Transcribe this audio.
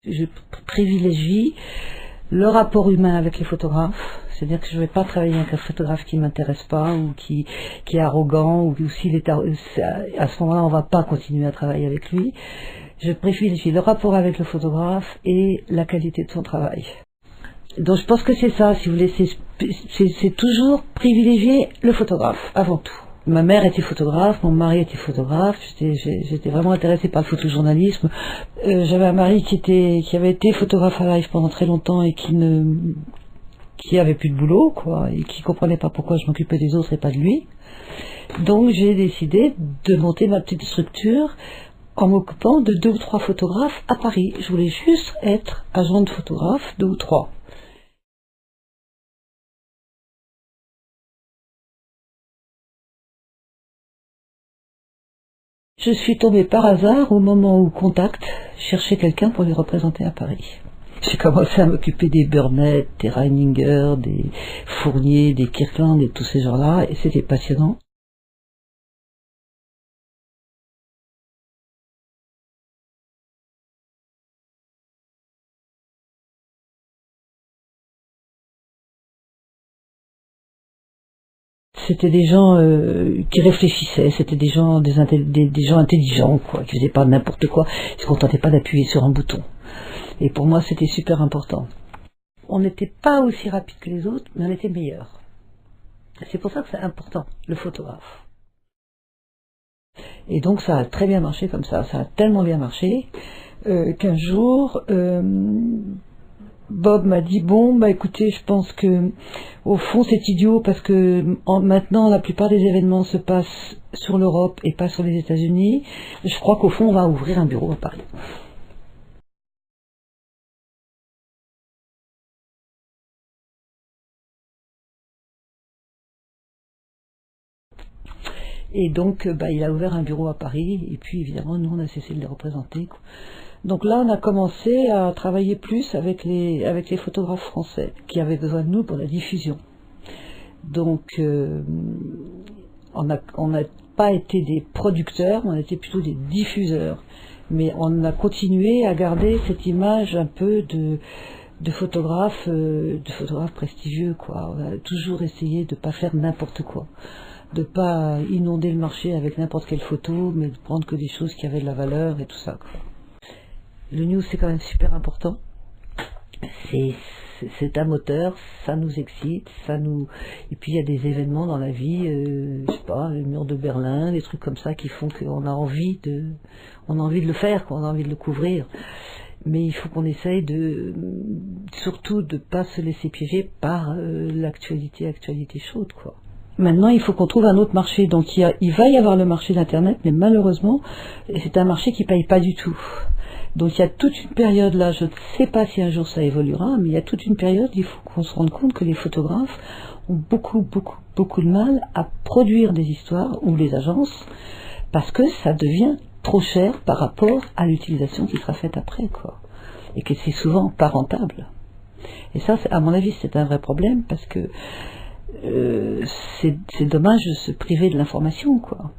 Je privilégie le rapport humain avec les photographes, c'est-à-dire que je ne vais pas travailler avec un photographe qui ne m'intéresse pas ou qui est arrogant, ou s'il est à ce moment-là on ne va pas continuer à travailler avec lui. Je privilégie le rapport avec le photographe et la qualité de son travail. Donc je pense que c'est ça, si vous voulez, c'est toujours privilégier le photographe avant tout. Ma mère était photographe, mon mari était photographe, j'étais vraiment intéressée par le photojournalisme. J'avais un mari qui avait été photographe à live pendant très longtemps et qui avait plus de boulot, quoi, et qui comprenait pas pourquoi je m'occupais des autres et pas de lui. Donc j'ai décidé de monter ma petite structure en m'occupant de 2 ou 3 photographes à Paris. Je voulais juste être agent de photographe, 2 ou 3. Je suis tombée par hasard au moment où Contact cherchait quelqu'un pour les représenter à Paris. J'ai commencé à m'occuper des Burnett, des Reininger, des Fournier, des Kirkland et tous ces gens-là, et c'était passionnant. C'était des gens qui réfléchissaient, c'était des gens, des gens intelligents, quoi, qui faisaient pas n'importe quoi, ils se contentaient pas d'appuyer sur un bouton. Et pour moi, c'était super important. On n'était pas aussi rapide que les autres, mais on était meilleurs. C'est pour ça que c'est important, le photographe. Et donc ça a très bien marché comme ça a tellement bien marché qu'un jour, Bob m'a dit bon bah écoutez, je pense que au fond c'est idiot parce que maintenant la plupart des événements se passent sur l'Europe et pas sur les États-Unis. Je crois qu'au fond on va ouvrir un bureau à Paris. Et donc il a ouvert un bureau à Paris et puis évidemment nous on a cessé de les représenter, quoi. Donc là on a commencé à travailler plus avec les photographes français qui avaient besoin de nous pour la diffusion. Donc on n'a pas été des producteurs, on a été plutôt des diffuseurs. Mais on a continué à garder cette image un peu de photographe prestigieux, quoi. On a toujours essayé de ne pas faire n'importe quoi, de pas inonder le marché avec n'importe quelle photo, mais de prendre que des choses qui avaient de la valeur et tout ça, quoi. Le news c'est quand même super important. C'est un moteur, ça nous excite, et puis il y a des événements dans la vie, je sais pas, le mur de Berlin, des trucs comme ça qui font qu'on a envie de le faire, qu'on a envie de le couvrir. Mais il faut qu'on essaye surtout de pas se laisser piéger par l'actualité chaude, quoi. Maintenant, il faut qu'on trouve un autre marché. Donc il va y avoir le marché d'Internet, mais malheureusement, c'est un marché qui paye pas du tout. Donc il y a toute une période là, je ne sais pas si un jour ça évoluera, mais il y a toute une période, il faut qu'on se rende compte que les photographes ont beaucoup de mal à produire des histoires, ou les agences, parce que ça devient trop cher par rapport à l'utilisation qui sera faite après, quoi. Et que c'est souvent pas rentable. Et ça, à mon avis, c'est un vrai problème, parce que c'est dommage de se priver de l'information, quoi.